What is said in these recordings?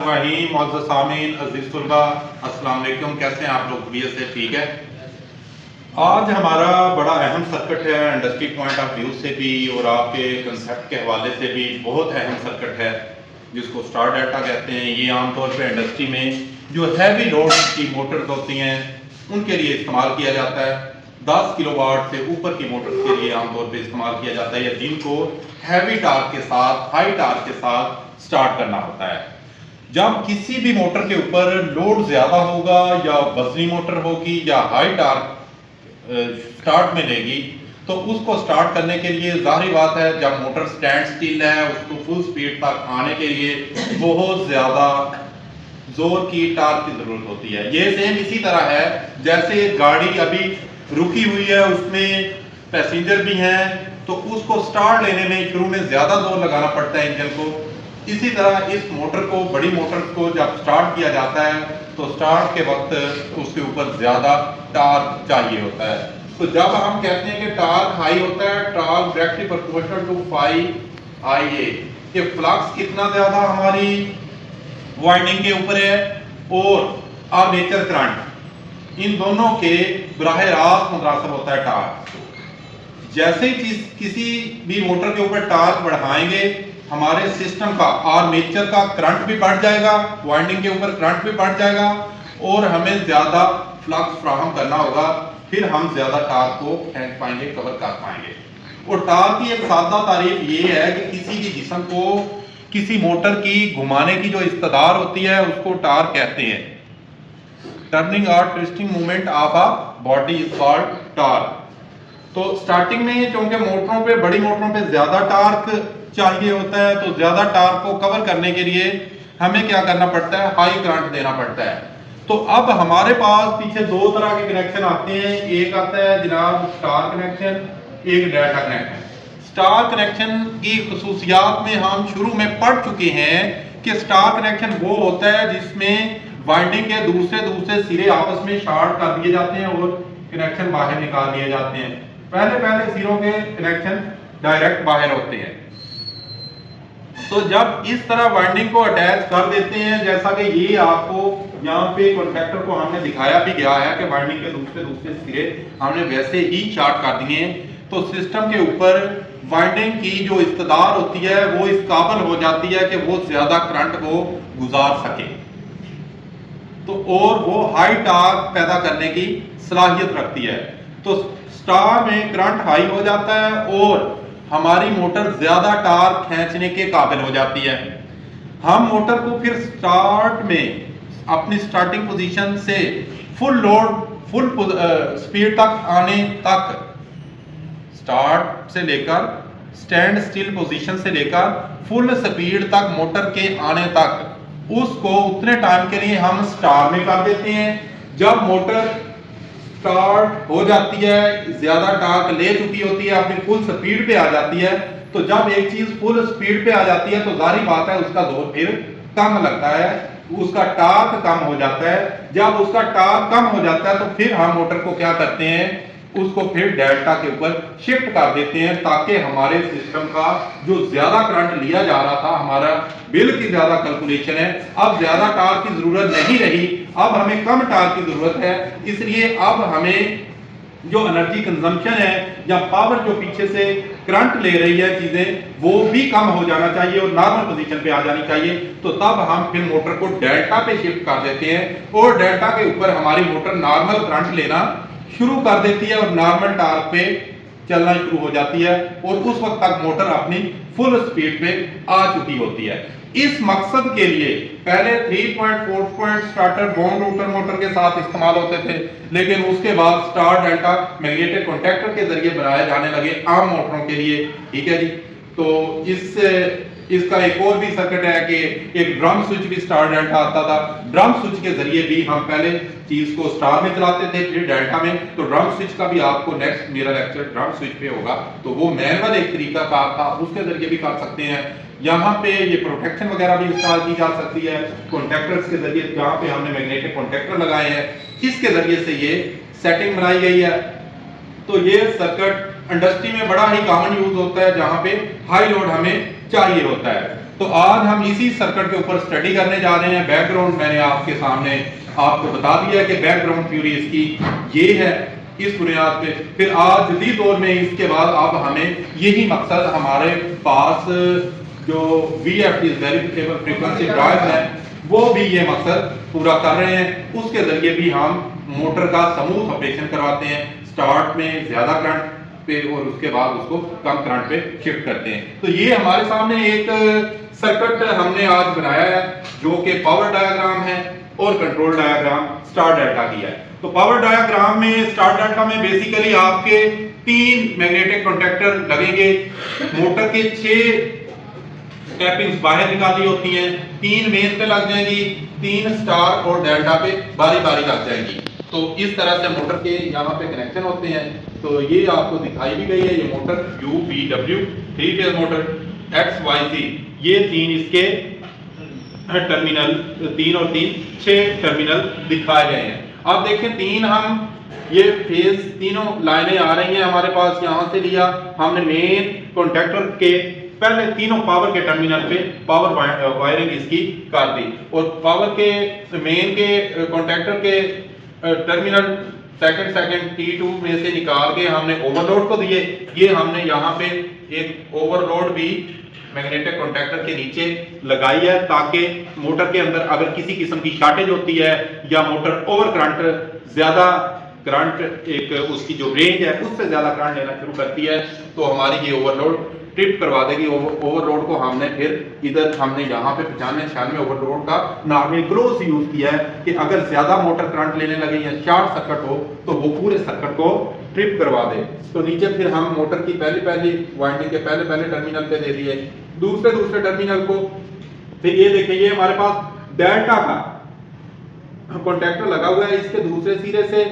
वहीं मौजूद सामीन अजीज तुलबा अस्सलाम वालेकुम, कैसे हैं आप लोग? से ठीक है। आज हमारा बड़ा अहम सर्किट है, इंडस्ट्री पॉइंट ऑफ व्यू से भी और आपके कंसेप्ट के हवाले से भी बहुत अहम सर्किट है, जिसको स्टार डेल्टा कहते हैं। ये आमतौर पे इंडस्ट्री में जो हैवी लोड की मोटर्स होती हैं उनके लिए इस्तेमाल किया जाता है। 10 किलोवाट से ऊपर की मोटर्स के लिए आमतौर पे इस्तेमाल किया जाता है, या जिनको हैवी टार्क के साथ, हाई टार्क के साथ स्टार्ट करना होता है। जब किसी भी मोटर के ऊपर लोड ज्यादा होगा, या वजनी मोटर होगी, या हाई टार्क स्टार्ट में लेगी, तो उसको स्टार्ट करने के लिए जाहिर बात है, जब मोटर स्टैंड स्टिल है, उसको फुल स्पीड तक आने के लिए बहुत ज्यादा जोर की टार्क की जरूरत होती है। ये सेम इसी तरह है जैसे गाड़ी अभी रुकी हुई है, उसमें पैसेंजर भी हैं, तो उसको स्टार्ट लेने में शुरू में ज्यादा जोर लगाना पड़ता है इंजन को। इसी तरह इस मोटर को, बड़ी मोटर को जब स्टार्ट किया जाता है तो स्टार्ट के वक्त उसके ऊपर ज्यादा टार्क चाहिए होता है। तो जब हम कहते हैं कि टार्क हाई होता है, torque directly proportional to phi IA, ये फ्लक्स कितना ज्यादा हमारी वाइंडिंग के ऊपर है और आर्मेचर करंट, इन दोनों के बराह रास्त मुतरासिब होता है टार्क। जैसे ही किसी भी मोटर के ऊपर टार्क बढ़ाएंगे, हमारे सिस्टम का आर्मेचर का करंट भी बढ़ जाएगा, वाइंडिंग के ऊपर करंट भी बढ़ जाएगा, और हमें ज्यादा फ्लक्स फ्राहम करना होगा। फिर हम ज्यादा टार्क को खींच पाएंगे, कवर कर पाएंगे। और टार्क की एक सादा तारीफ ये है कि किसी भी जिस्म को, किसी मोटर की घुमाने की जो इस्तदार होती है, उसको टार्क कहते हैं। टर्निंग और twisting movement of a body is called torque. तो स्टार्टिंग में चूंकि मोटरों पे, बड़ी मोटरों पे ज्यादा टार्क चाहिए होता है, तो ज्यादा टार्क को कवर करने के लिए हमें क्या करना पड़ता है? हाई करंट देना पड़ता है। तो अब हमारे पास पीछे दो तरह के कनेक्शन आते हैं। एक आता है जनाब स्टार कनेक्शन, एक डेल्टा कनेक्शन। स्टार कनेक्शन की खुसूसियात में हम शुरू में पढ़ चुके हैं कि स्टार कनेक्शन वो होता है जिसमें वाइंडिंग के दूसरे सिरे आपस में शॉर्ट कर दिए जाते हैं और कनेक्शन बाहर निकाल दिए जाते हैं। पहले सिरों के कनेक्शन डायरेक्ट बाहर होते हैं। तो जब इस तरह वाइंडिंग को अटैच कर देते हैं, जैसा कि ये आपको यहाँ पे कॉन्ट्रैक्टर को हमने दिखाया भी गया है कि वाइंडिंग के दूसरे सिरे हमने वैसे ही शॉर्ट कर दिए हैं, तो सिस्टम के ऊपर वाइंडिंग की जो इस्तदार होती है वो इस काबिल हो जाती है कि वो ज्यादा करंट को गुजार सके, तो और वो हाई टार्क पैदा करने की सलाहियत रखती है। तो स्टार में करंट हाई हो जाता है और हमारी मोटर ज्यादा टार्क खींचने के काबिल हो जाती है। हम मोटर को फिर स्टार्ट में अपनी स्टार्टिंग पोजीशन से फुल लोड, फुल स्पीड तक आने तक, स्टार्ट से लेकर स्टैंड स्टिल पोजीशन से लेकर फुल स्पीड तक मोटर के आने तक, उसको उतने टाइम के लिए हम स्टार में कर देते हैं। जब मोटर स्टार्ट हो जाती है, ज्यादा टार्क ले चुकी होती है, अपनी फुल स्पीड पे आ जाती है, तो जब एक चीज फुल स्पीड पे आ जाती है तो जाहिर बात है उसका जोर फिर कम लगता है, उसका टार्क कम हो जाता है। जब उसका टार्क कम हो जाता है तो फिर हम मोटर को क्या करते हैं? उसको फिर डेल्टा के ऊपर शिफ्ट कर देते हैं, ताकि हमारे सिस्टम का जो ज्यादा करंट लिया जा रहा था, हमारा बिल की ज्यादा कैलकुलेशन है, अब ज्यादा टार्क की जरूरत नहीं रही, अब हमें कम टार्क की जरूरत है। इसलिए अब हमें जो एनर्जी कंजम्पशन है या पावर जो पीछे से करंट ले रही है चीजें, वो भी कम हो जाना चाहिए और नॉर्मल पोजीशन पे आ जानी चाहिए। तो तब हम फिर मोटर को डेल्टा पे शिफ्ट कर देते हैं और डेल्टा के ऊपर हमारी मोटर नॉर्मल करंट लेना शुरू कर देती है और नॉर्मल टार्क पे चलना शुरू हो जाती है, और उस वक्त तक मोटर अपनी फुल स्पीड पे आ चुकी होती है। इस मकसद के लिए पहले 3.4 point starter bond rotor motor के साथ इस्तेमाल होते थे, लेकिन उसके बाद स्टार डेल्टा मैग्नेटिक कॉन्टैक्टर के जरिए बनाए जाने लगे आम मोटरों के लिए। ठीक है जी। तो इसका एक और भी सर्किट है कि एक ड्रम स्विच भी स्टार डेल्टा आता था। ड्रम स्विच के जरिए भी हम पहले चीज को स्टार में चलाते थे, फिर डेल्टा में। तो ड्रम स्विच का भी आपको नेक्स्ट मेरा लेक्चर ड्रम स्विच पे होगा, तो वो मैनुअल एक तरीका का था, उसके जरिए भी कर सकते हैं। यहाँ पे ये प्रोटेक्शन वगैरह भी इंस्टॉल की जा सकती है कॉन्टैक्टर्स के जरिए, जहाँ पे हमने मैग्नेटिक कॉन्टैक्टर लगाए हैं, इसके जरिए से ये सेटिंग बनाई गई है। तो ये सर्किट इंडस्ट्री में बड़ा ही कॉमन यूज होता है, जहाँ पे हाई लोड हमें चाहिए होता है। तो आज हम इसी सर्किट के ऊपर स्टडी करने जा रहे हैं। बैकग्राउंड मैंने आपके सामने आपको बता दिया कि बैकग्राउंड थ्योरी इसकी ये है इस बुनियाद पे। फिर आज जदीद दौर में इसके बाद अब हमें यही मकसद हमारे पास जो VFD वेरिएबल फ्रीक्वेंसी ड्राइव है वो भी ये मकसद पूरा कर रहे हैं। उसके जरिए भी हम मोटर का स्मूथ ऑपरेशन करवाते हैं। स्टार्ट में ज्यादा करंट पे और उसके बाद उसको कम करंट पे शिफ्ट करते हैं। तो ये हमारे सामने एक सर्किट हमने आज बनाया है जो कि पावर डायग्राम है और कंट्रोल डायग्राम स्टार डेल्टा की है। तो पावर डायग्राम में स्टार डेल्टा में बेसिकली आपके 3 मैग्नेटिक कॉन्टैक्टर लगेंगे। मोटर के 6 टैपिंग्स बाहर निकाली होती हैं, 3 मेन पे लग जाएंगी, 3 स्टार और डेल्टा पे बारी बारी लग जाएंगी। तो इस तरह से मोटर के यहाँ पे कनेक्शन होते हैं। तो ये आपको दिखाई भी गई है, ये motor UPW 3 phase motor XYZ, ये 3 इसके टर्मिनल 3 और 3 6 टर्मिनल दिखाए गए हैं। आप देखें 3 हम ये फेज तीनों लाइनें आ रही हैं हमारे पास। यहाँ से लिया हमने मेन कॉन्टैक्टर के पहले तीनों पावर के टर्मिनल पे पावर वायरिंग इसकी कर दी और पावर के मेन के कॉन्टैक्टर के टर्मिनल सेकंड T2 में से निकाल के हमने ओवरलोड को दिए। ये हमने यहाँ पे एक ओवरलोड भी मैग्नेटिक कॉन्टैक्टर के नीचे लगाई है ताकि मोटर के अंदर अगर किसी किस्म की शॉर्टेज होती है या मोटर ओवर करंट ज्यादा करंट एक उसकी जो रेंज है उससे ज्यादा करंट लेना शुरू करती है तो हमारी ये ओवरलोड ट्रिप करवा देगी। ओवरलोड को हमने फिर इधर हमने यहाँ पे 95-96 ओवरलोड का नॉर्मल ग्लोस यूज किया है कि अगर ज्यादा मोटर करंट लेने लगे या शॉर्ट सर्किट हो तो वो पूरे सर्किट को ट्रिप करवा दे। तो नीचे फिर हम मोटर की पहली वाइंडिंग के पहले टर्मिनल पे दे दिए, दूसरे टर्मिनल को फिर ये देखिए ये हमारे पास डेल्टा का कॉन्टैक्टर लगा हुआ है, इसके दूसरे सिरे से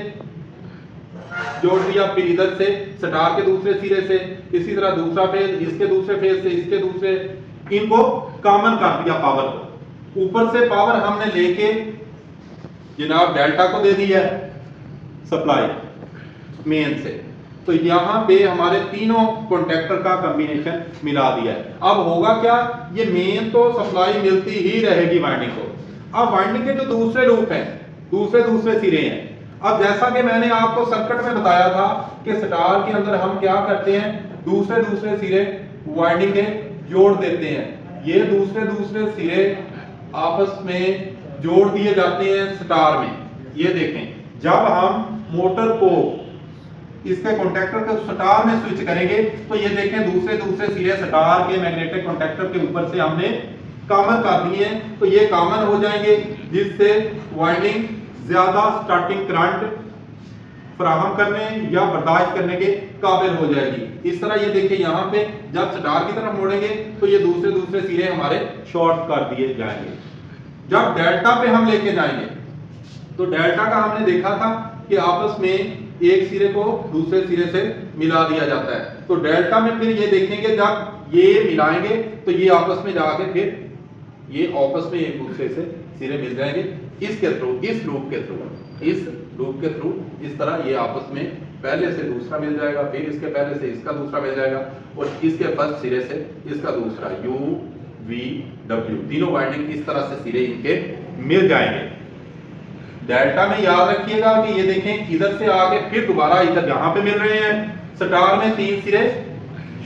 जोड़ दिया, फिर इधर से स्टार के दूसरे सिरे से, इसी तरह दूसरा फेज इसके दूसरे फेज से, इसके दूसरे, इनको कॉमन कर दिया पावर को। ऊपर से पावर हमने लेके जनाब डेल्टा को दे दी है सप्लाई मेन से। तो यहाँ पे हमारे तीनों कॉन्टैक्टर का कॉम्बिनेशन मिला दिया है। अब होगा क्या, ये मेन तो सप्लाई मिलती ही रहेगी वाइंडिंग को। अब वाइंडिंग के जो दूसरे लूप हैं, दूसरे सिरे हैं, अब जैसा कि मैंने आपको सर्किट में बताया था कि स्टार के अंदर हम क्या करते हैं, दूसरे सिरे वाइंडिंग के जोड़ देते हैं। ये दूसरे सिरे आपस में जोड़ दिए जाते हैं स्टार में। ये देखें जब हम मोटर को इसके कॉन्टैक्टर को स्टार में स्विच करेंगे तो ये देखें दूसरे सिरे स्टार के मैग्नेटिक कॉन्टैक्टर के ऊपर से हमने कॉमन कर दिए हैं। तो ये कॉमन हो जाएंगे जिससे वाइंडिंग ज्यादा स्टार्टिंग करंट फराहम करने या बर्दाश्त करने के काबिल हो जाएगी। इस तरह ये देखिए यहाँ पे जब स्टार की तरफ मोड़ेंगे तो ये दूसरे सिरे हमारे शॉर्ट कर दिए जाएंगे। जब डेल्टा पे हम लेके जाएंगे तो डेल्टा का हमने देखा था कि आपस में एक सिरे को दूसरे सिरे से मिला दिया जाता है। तो डेल्टा में फिर ये देखेंगे जब ये मिलाएंगे तो ये आपस में जाके फिर ये आपस में एक दूसरे से सिरे मिल जाएंगे इसके थ्रू, इस लूप के थ्रू इस तरह ये आपस में पहले से दूसरा मिल जाएगा, फिर इसके पहले से इसका दूसरा मिल जाएगा और इसके फर्स्ट सिरे से इसका दूसरा UVW, तीनों वाइंडिंग इस तरह से सिरे इनके मिल जाएंगे। डेल्टा में याद रखिएगा कि ये देखें इधर से आके फिर दोबारा इधर यहाँ पे मिल रहे हैं, स्टार में 3 सिरे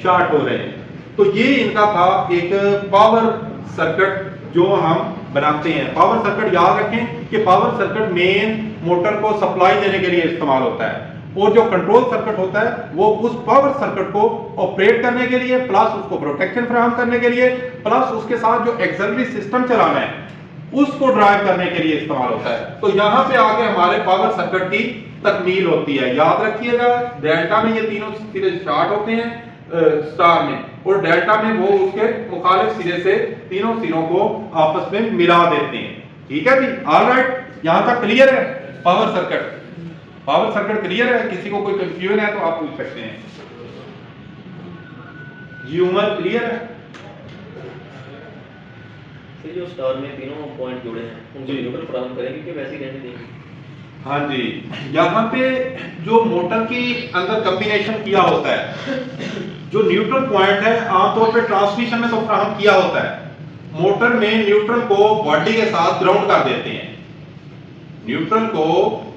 शॉर्ट हो रहे हैं। तो ये इनका था एक पावर सर्किट जो हम बनाते हैं। पावर सर्किट याद रखें कि पावर सर्किट मेन मोटर को सप्लाई देने के लिए इस्तेमाल होता है और जो कंट्रोल सर्किट होता है वो उस पावर सर्किट को ऑपरेट करने के लिए प्लस उसको प्रोटेक्शन फराहम करने के लिए प्लस उसके साथ जो एक्सिलरी सिस्टम चलाना है उसको ड्राइव करने के लिए इस्तेमाल होता है। तो यहाँ पे आके हमारे पावर सर्किट की तकमील होती है। याद रखिएगा डेल्टा में ये तीनों सिरे शॉर्ट होते हैं स्टार में और डेल्टा में वो उसके मुखालिफ सिरे से तीनों सिरों को आपस में मिला देते हैं। ठीक है जी, ऑलराइट, यहां तक क्लियर है? पावर सर्किट क्लियर है? किसी को कोई कंफ्यूजन है तो आप पूछ सकते हैं। जी उमर क्लियर है? जो स्टार में तीनों पॉइंट जुड़े हैं उनको न्यूट्रल फराहम करेंगे कि वैसे ही रहने देंगे? हाँ जी, यहाँ पे जो मोटर की अंदर कॉम्बिनेशन किया होता है, जो न्यूट्रल पॉइंट है आमतौर पे ट्रांसमिशन में तो फराहम किया होता है, मोटर में न्यूट्रल को बॉडी के साथ ग्राउंड कर देते हैं। न्यूट्रल को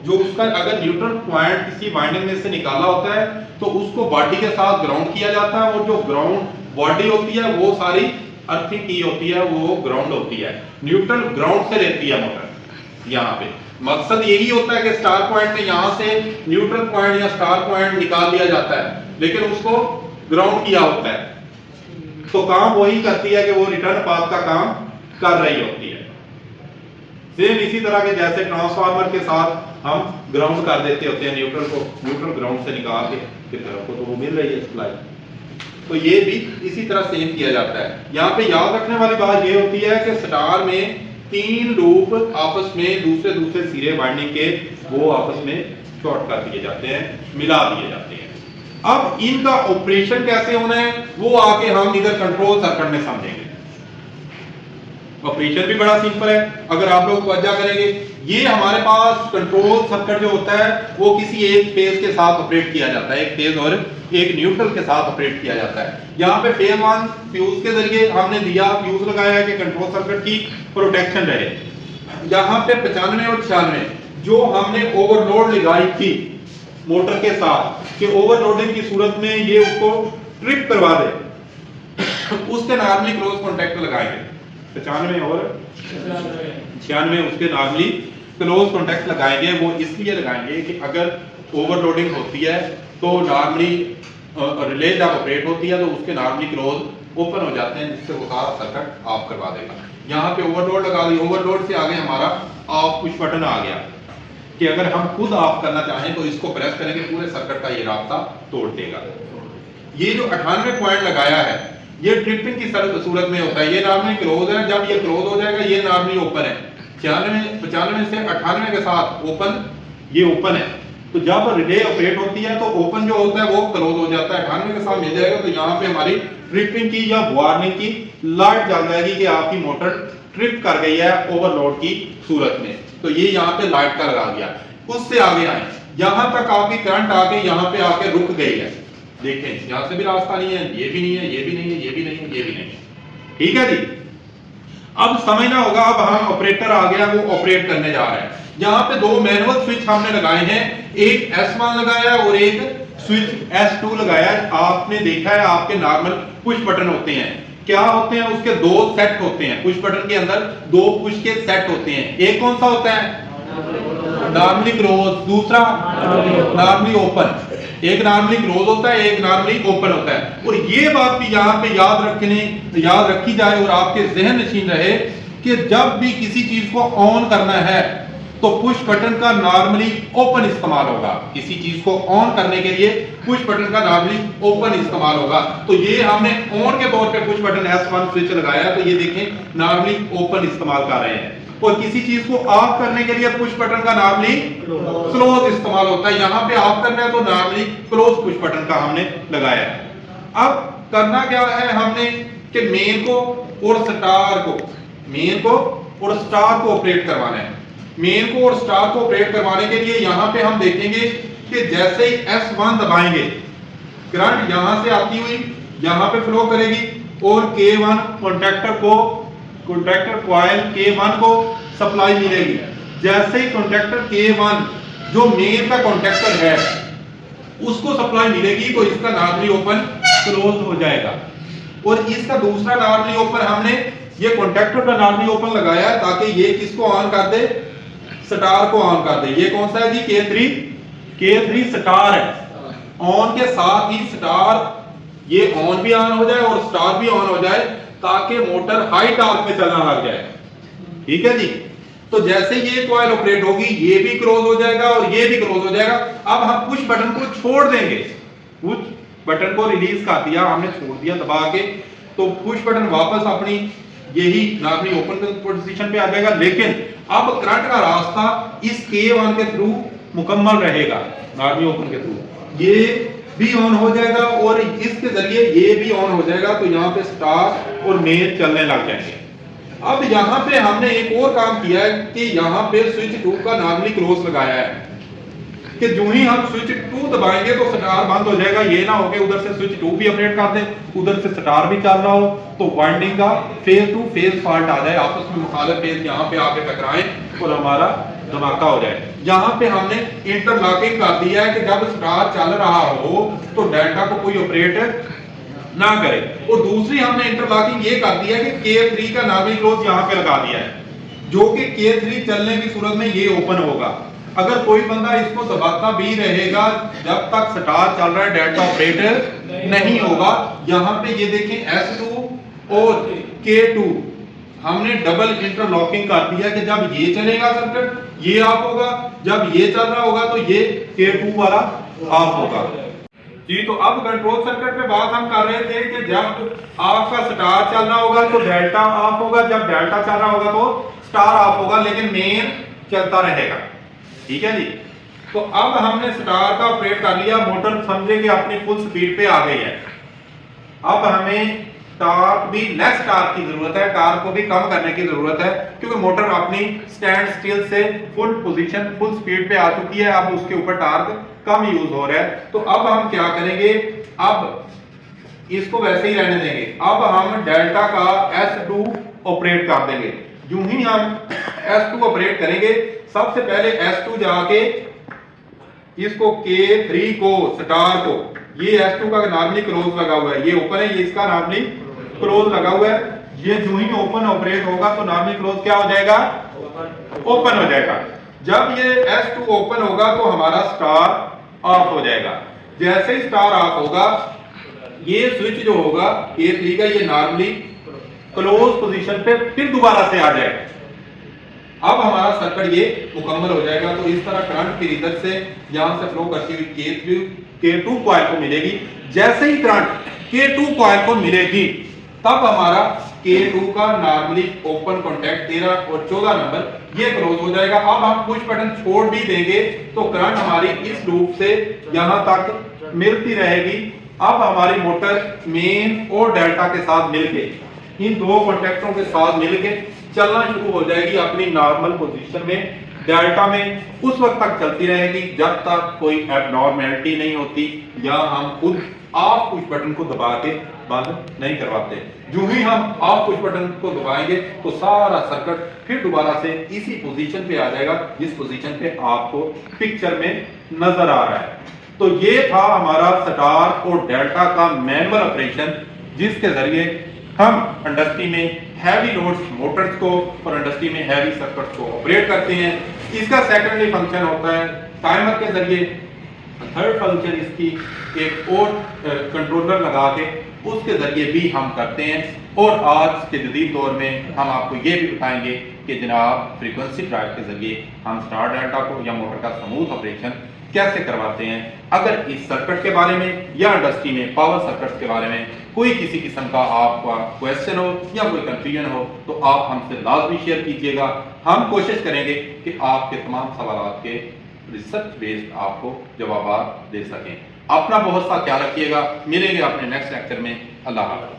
जो उसका अगर न्यूट्रल पॉइंट किसी वाइंडिंग में से निकाला होता है तो उसको बॉडी के साथ ग्राउंड किया जाता है, और जो ग्राउंड बॉडी होती है वो सारी अर्थिंग की होती है, वो ग्राउंड होती है। न्यूट्रल ग्राउंड से रहती है मोटर। यहाँ पे मकसद यही होता है कि स्टार पॉइंट में यहाँ से न्यूट्रल पॉइंट या स्टार पॉइंट निकाल लिया जाता है, लेकिन उसको ग्राउंड किया होता है। तो काम वही करती है कि वो रिटर्न पाथ का काम कर रही होती है। सेम इसी तरह के जैसे ट्रांसफार्मर के साथ हम ग्राउंड कर देते होते हैं न्यूट्रल को, न्यूट्रल ग्राउंड से निकाल के तरफ को, तो वो मिल रही है सप्लाई। तो ये भी इसी तरह सेम किया जाता है। यहाँ पे याद रखने वाली बात ये होती है कि स्टार में 3 लूप आपस में दूसरे सिरे वाइंडिंग के वो आपस में शॉर्ट कर दिए जाते हैं, मिला दिए जाते हैं। अब इनका ऑपरेशन कैसे होना है वो आके हम इधर कंट्रोल सर्किट में समझेंगे। ऑपरेशन भी बड़ा सिंपल है, अगर आप लोग तवज्जो करेंगे। ये हमारे पास कंट्रोल सर्किट जो होता है वो किसी एक फेज के साथ ऑपरेट किया जाता है, एक फेज और एक न्यूट्रल के साथ ऑपरेट किया जाता है। यहाँ पे फेज 1 फ्यूज के जरिए हमने दिया, फ्यूज लगाया है कि कंट्रोल सर्किट की प्रोटेक्शन रहे। यहाँ पे 95 और 96 जो हमने ओवरलोड लगाई थी मोटर के साथ कि ओवरलोडिंग की सूरत में ये उसको ट्रिप करवा दे, उसके नॉर्मली क्रॉस कॉन्टैक्ट लगाएंगे। 95 और 96 उसके नॉर्मली क्लोज कॉन्टैक्ट लगाएंगे। वो इसलिए लगाएंगे कि अगर ओवरलोडिंग होती है तो नॉर्मली रिले जब ऑपरेट होती है तो उसके नॉर्मली क्लोज ओपन हो जाते हैं, जिससे वो सारा सर्किट ऑफ करवा देगा। यहाँ पे ओवरलोड लगा दी, ओवरलोड से आगे हमारा ऑफ पुश बटन आ गया कि अगर हम खुद ऑफ करना चाहें तो इसको प्रेस करेंगे, पूरे सर्किट का ये रास्ता तोड़ देगा। ये जो 98 पॉइंट लगाया है ये ट्रिपिंग की सूरत में होता है। ये नॉर्मली क्लोज है, जब ये क्लोज हो जाएगा ये नॉर्मली ओपन है। 95 से 98 के साथ ओपन, ये ओपन है। तो जब रिले ऑपरेट होती है तो ओपन जो होता है वो क्लोज हो जाता है। 98 के साथ मिल जाएगा तो यहाँ पे हमारी ट्रिपिंग की या वार्निंग की लाइट जल जाएगी कि आपकी मोटर ट्रिप कर गई है ओवरलोड की सूरत में। तो ये यहाँ पे लाइट का लगा दिया। उससे आगे आए, यहाँ तक आपकी करंट आके यहाँ पे आके रुक गई है। देखें यहाँ से भी रास्ता नहीं है, ये भी नहीं है, ये भी नहीं है, ये भी नहीं है, ये भी नहीं है। ठीक है जी। अब समझना होगा, अब हम ऑपरेटर आ गया, वो ऑपरेट करने जा रहे हैं। यहाँ पे 2 मैनुअल स्विच हमने लगाए हैं, एक S1 लगाया है और एक स्विच S2 लगाया है। आपने देखा है आपके नॉर्मल पुश बटन होते हैं, क्या होते हैं उसके 2 सेट होते हैं। पुश बटन के अंदर 2 पुश के सेट होते हैं। एक कौन सा होता है? नॉर्मली क्लोज, दूसरा नॉर्मली ओपन। एक नॉर्मली क्लोज होता है, एक नॉर्मली ओपन होता है। और ये बात भी यहाँ पे याद रखी जाए और आपके जहन नशीन रहे कि जब भी किसी चीज को ऑन करना है तो पुश बटन का नॉर्मली ओपन इस्तेमाल होगा। किसी चीज को ऑन करने के लिए पुश बटन का नॉर्मली ओपन इस्तेमाल होगा। तो ये हमने ऑन के तौर पे पुश बटन S1 स्विच लगाया, तो ये देखें नॉर्मली ओपन इस्तेमाल कर रहे हैं। और किसी चीज को ऑफ करने के लिए पुश बटन का नॉर्मली क्लोज इस्तेमाल होता है। यहाँ पे ऑफ करना है तो नॉर्मली क्लोज पुश बटन का हमने लगाया है। अब करना क्या है हमने कि मेन को और स्टार को ऑपरेट करवाना है। मेन को और स्टार को ऑपरेट करवाने के लिए यहाँ पे हम देखेंगे कि जैसे ही S1 दबाएंगे करंट यहाँ से आती हुई यहाँ पे फ्लो करेगी और K1 कॉन्टैक्टर कॉइल K1 को सप्लाई मिलेगी। जैसे ही कॉन्टैक्टर K1 जो मेन का कॉन्टैक्टर है उसको सप्लाई मिलेगी तो इसका नॉर्मली ओपन क्लोज हो जाएगा। और इसका दूसरा नॉर्मली ओपन हमने ये कॉन्टैक्टर का नॉर्मली ओपन लगाया है ताकि ये किसको ऑन कर दे? स्टार को ऑन कर दे। ये कौन सा है जी? K3 स्टार है। ऑन के साथ ही स्टार ये ऑन भी ऑन हो जाए और स्टार भी ऑन हो जाए ताकि मोटर हाई टॉर्क में चलना लग जाए। ठीक है जी। तो जैसे ये कॉइल ऑपरेट होगी ये भी क्लोज हो जाएगा और ये भी क्लोज हो जाएगा। अब हम पुश बटन को छोड़ देंगे, पुश बटन को रिलीज कर दिया हमने, छोड़ दिया दबा के, तो पुश बटन वापस अपनी यही नॉर्मली ओपन पोजीशन पे आ जाएगा। लेकिन अब करंट का रास्ता इस K1 के थ्रू मुकम्मल रहेगा, नॉर्मली ओपन के थ्रू ये भी ऑन हो जाएगा और इसके जरिए ये भी ऑन हो जाएगा। तो यहाँ पे स्टार और मेन चलने लग जाएंगे। अब यहाँ पे हमने एक और काम किया है कि यहाँ पे स्विच 2 का नॉर्मली क्लोज लगाया है। कि जो ही हम स्विच 2 दबाएंगे तो स्टार बंद हो जाएगा। ये ना हो कि उधर से स्विच 2 भी ऑपरेट कर दें, उधर से स्टार भी चल रहा हो, तो वाइंडिंग का फेज टू फेज फॉल्ट आ जाए, आपस में मुखालिफ फेज यहाँ पे आके टकराएं और हमारा धमाका हो जाए। यहाँ पे हमने इंटरलॉकिंग कर दिया है कि जब स्टार चल रहा हो तो डेल्टा को कोई ऑपरेट ना करे, और दूसरी हमने इंटरलॉकिंग ये कर दिया कि K3 का नामी क्लोज यहाँ पे लगा दिया है, जो कि K3 चलने की सूरत में ये ओपन होगा। अगर कोई बंदा इसको दबाता भी रहेगा जब तक स्टार चल रहा है डेल्टा ऑपरेटर नहीं होगा। यहाँ पे ये देखें S2 और K2 हमने डबल इंटरलॉकिंग कर दिया कि जब ये चलेगा सर्किट ये ऑफ होगा, जब ये चल रहा होगा तो ये K2 वाला ऑफ होगा जी। तो अब कंट्रोल सर्किट पे बात हम कर रहे थे कि जब आपका स्टार चल रहा होगा तो डेल्टा ऑफ होगा, जब डेल्टा चल रहा होगा तो स्टार ऑफ होगा, लेकिन मेन चलता रहेगा। ठीक है जी। तो अब हमने स्टार का ऑपरेट कर लिया, मोटर समझे कि अपनी फुल स्पीड पे आ गई है। अब हमें टॉर्क भी लेस टॉर्क की जरूरत है, टॉर्क को भी कम करने की जरूरत है, क्योंकि मोटर अपनी stand still say full position full speed पे आ चुकी है। अब उसके ऊपर टॉर्क कम यूज हो रहा है। तो अब हम क्या करेंगे, अब इसको वैसे ही रहने देंगे। अब हम डेल्टा का S2 ऑपरेट कर देंगे। यूं ही हम S2 ऑपरेट करेंगे, सबसे पहले S2 जाके इसको K3 को स्टार को, ये S2 का नॉर्मली क्लोज लगा हुआ है, ये ओपन है, ये इसका नॉर्मली क्लोज लगा हुआ है। ये जो ही ओपन ऑपरेट होगा तो नॉर्मली क्लोज क्या हो जाएगा, ओपन हो जाएगा। जब ये S2 ओपन होगा तो हमारा स्टार ऑफ हो जाएगा। जैसे ही स्टार ऑफ होगा ये स्विच जो होगा K3 का ये नॉर्मली क्लोज पोजीशन पे फिर दोबारा से आ जाएगा। अब हमारा सर्किट ये मुकम्मल हो जाएगा। तो इस तरह करंट की इधर से यहां से फ्लो करती हुई K2 कॉइल को मिलेगी। जैसे ही करंट K2 कॉइल को मिलेगी तब हमारा K2 का नॉर्मली ओपन कॉन्टैक्ट 13 और 14 नंबर ये क्लोज हो जाएगा। अब हम पुश बटन छोड़ भी देंगे तो करंट हमारी इस लूप से यहां तक मिलती रहेगी। अब हमारी मोटर मेन और डेल्टा के साथ मिलके, इन दो कॉन्टैक्टों के साथ मिलके चलना शुरू हो जाएगी अपनी नॉर्मल पोजीशन में। डेल्टा में उस वक्त तक चलती रहेगी जब तक कोई एबनॉर्मैलिटी नहीं होती या हम खुद ऑफ पुश बटन को दबा के बंद नहीं करवाते। जो ही हम ऑफ पुश बटन को दबाएंगे तो सारा सर्किट फिर दोबारा से इसी पोजीशन पे आ जाएगा जिस पोजीशन पे आपको पिक्चर में नजर आ रहा है। तो ये था हमारा स्टार और डेल्टा का मैनुअल ऑपरेशन, जिसके जरिए हम इंडस्ट्री में हैवी लोड्स मोटर्स को और इंडस्ट्री में हैवी सर्किट्स को ऑपरेट करते हैं। इसका सेकेंडरी फंक्शन होता है टाइमर के जरिए। थर्ड फंक्शन इसकी एक और कंट्रोलर लगा के उसके जरिए भी हम करते हैं। और आज के जदीद दौर में हम आपको ये भी बताएंगे कि जनाब फ्रीक्वेंसी ड्राइव के जरिए हम स्टार डेल्टा को या मोटर का स्मूथ ऑपरेशन कैसे करवाते हैं। अगर इस सर्किट के बारे में या इंडस्ट्री में पावर सर्किट्स के बारे में कोई किसी किस्म का आपका क्वेश्चन हो या कोई कंफ्यूजन हो तो आप हमसे लाजमी शेयर कीजिएगा। हम कोशिश करेंगे कि आपके तमाम सवालों के रिसर्च बेस्ड आपको जवाब दे सकें। अपना बहुत सा ख्याल रखिएगा। मिलेंगे अपने नेक्स्ट लेक्चर में। अल्लाह हाफ़िज़।